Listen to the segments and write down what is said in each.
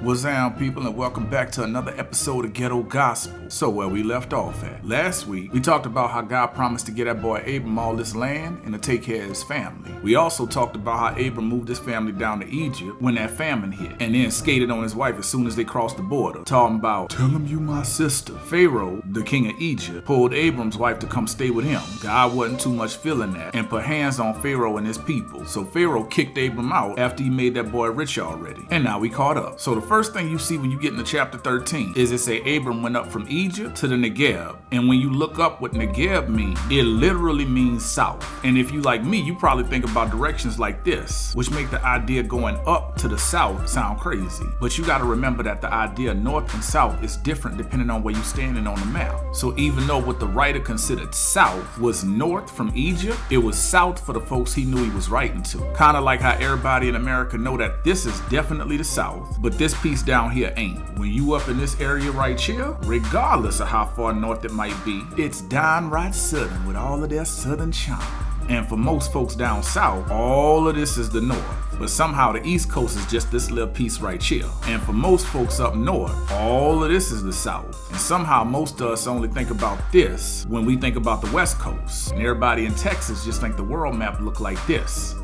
What's down, people, and welcome back to another episode of Ghetto Gospel. So where we left off at. Last week, we talked about how God promised to get that boy Abram all this land and to take care of his family. We also talked about how Abram moved his family down to Egypt when that famine hit, and then skated on his wife as soon as they crossed the border, talking about, "Tell him you my sister." Pharaoh, the king of Egypt, pulled Abram's wife to come stay with him. God wasn't too much feeling that and put hands on Pharaoh and his people. So Pharaoh kicked Abram out after he made that boy rich already. And now we caught up. So the first thing you see when you get into chapter 13 is it say Abram went up from Egypt to the Negev. And when you look up what Negev means, it literally means south. And if you like me, you probably think about directions like this, which make the idea going up to the south sound crazy. But you gotta remember that the idea north and south is different depending on where you're standing on the map. So even though what the writer considered south was north from Egypt, it was south for the folks he knew he was writing to. Kind of like how everybody in America know that this is definitely the south, but this piece down here ain't. When you up in this area right here, regardless of how far north it might be, it's downright southern with all of their southern charm. And for most folks down south, all of this is the north. But somehow the East Coast is just this little piece right here. And for most folks up north, all of this is the South. And somehow most of us only think about this when we think about the West Coast. And everybody in Texas just think the world map look like this.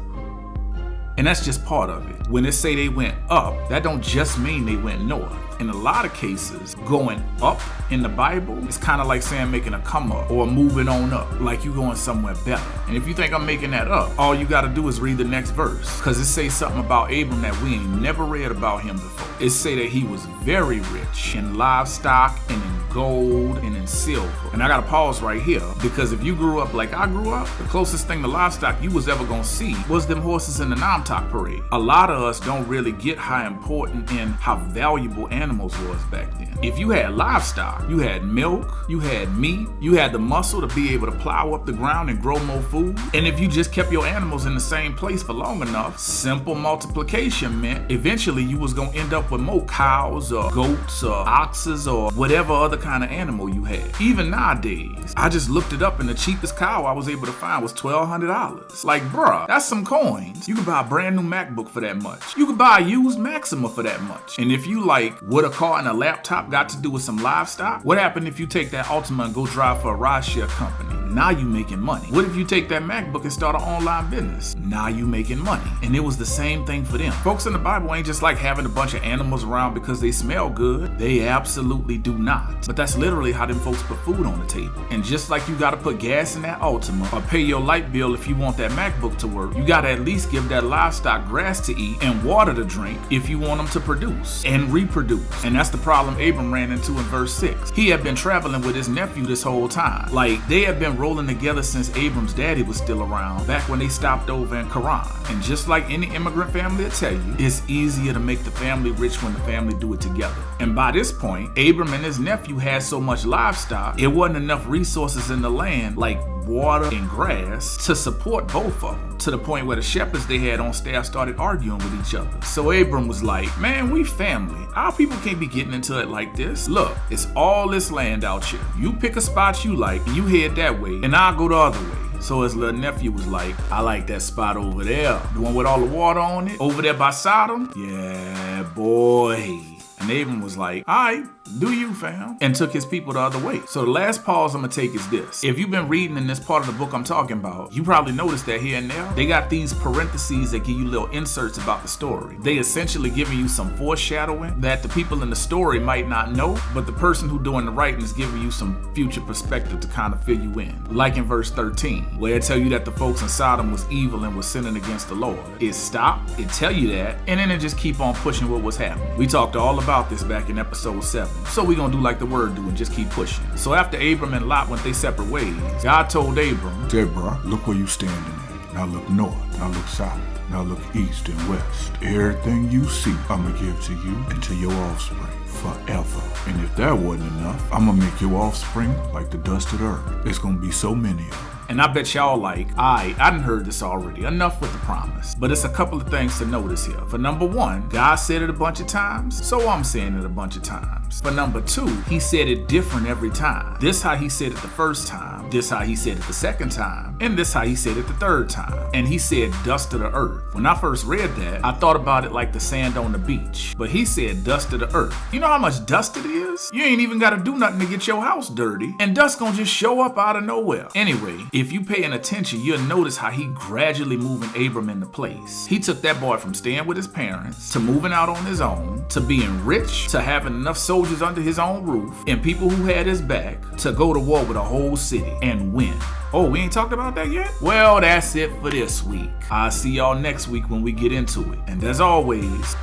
And that's just part of it. When they say they went up, that don't just mean they went north. In a lot of cases, going up in the Bible is kind of like saying making a come up or moving on up, like you going somewhere better. And if you think I'm making that up, all you got to do is read the next verse, because it says something about Abram that we ain't never read about him before. It say that he was very rich in livestock and in gold and in silver. And I got to pause right here, because if you grew up like I grew up, the closest thing to livestock you was ever gonna see was them horses in the Namtok parade. A lot of us don't really get how important and how valuable animals was back then. If you had livestock, you had milk, you had meat, you had the muscle to be able to plow up the ground and grow more food. And if you just kept your animals in the same place for long enough, simple multiplication meant eventually you was gonna end up with more cows or goats or oxes or whatever other kind of animal you had. Even nowadays, I just looked it up and the cheapest cow I was able to find was $1,200. Like, bruh, that's some coins. You could buy a brand new MacBook for that much. You could buy a used Maxima for that much. And if you like, what a car and a laptop got to do with some livestock, what happened if you take that Altima and go drive for a rideshare company? Now you making money. What if you take that MacBook and start an online business? Now you making money. And it was the same thing for them. Folks in the Bible ain't just like having a bunch of animals around because they smell good. They absolutely do not. But that's literally how them folks put food on the table. And just like you gotta put gas in that Altima or pay your light bill if you want that MacBook to work, you gotta at least give that livestock grass to eat and water to drink if you want them to produce and reproduce. And that's the problem Abram ran into in verse 6. He had been traveling with his nephew this whole time. Like, they had been rolling together since Abram's daddy was still around, back when they stopped over in Haran. And just like any immigrant family will tell you, it's easier to make the family rich when the family do it together. And by this point, Abram and his nephew had so much livestock, it wasn't enough resources in the land, like water and grass, to support both of them, to the point where the shepherds they had on staff started arguing with each other. So Abram was like, man, we family. Our people can't be getting into it like this. Look, it's all this land out here. You pick a spot you like, and you head that way, and I'll go the other way. So his little nephew was like, I like that spot over there. The one with all the water on it, over there by Sodom? Yeah, boy. And Abram was like, all right, do you, fam? And took his people the other way. So the last pause I'm gonna take is this. If you've been reading in this part of the book I'm talking about, you probably noticed that here and there, they got these parentheses that give you little inserts about the story. They essentially giving you some foreshadowing that the people in the story might not know, but the person who doing the writing is giving you some future perspective to kind of fill you in. Like in verse 13, where it tell you that the folks in Sodom was evil and was sinning against the Lord. It stopped, it tell you that, and then it just keep on pushing what was happening. We talked all about this back in episode 7. So we gonna do like the word do and just keep pushing. So after Abram and Lot went their separate ways, God told Abram, "Say, bro, look where you standing at. Now look north, now look south, now look east and west. Everything you see, I'ma give to you and to your offspring forever. And if that wasn't enough, I'ma make your offspring like the dust of the earth. There's gonna be so many of them." And I bet y'all like, I done heard this already. Enough with the promise. But it's a couple of things to notice here. For number one, God said it a bunch of times, so I'm saying it a bunch of times. For number two, he said it different every time. This how he said it the first time. This how he said it the second time. time, and this how he said it the third time. And he said dust of the earth. When I first read that, I thought about it like the sand on the beach. But he said dust of the earth. You know how much dust it is? You ain't even gotta do nothing to get your house dirty, and dust gonna just show up out of nowhere. Anyway, if you paying attention, you'll notice how he gradually moving Abram into place. He took that boy from staying with his parents, to moving out on his own, to being rich, to having enough soldiers under his own roof, and people who had his back, to go to war with a whole city and win. Oh, we ain't talked about that yet? Well, that's it for this week. I'll see y'all next week when we get into it. And as always,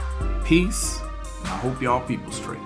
peace, and I hope y'all people straight.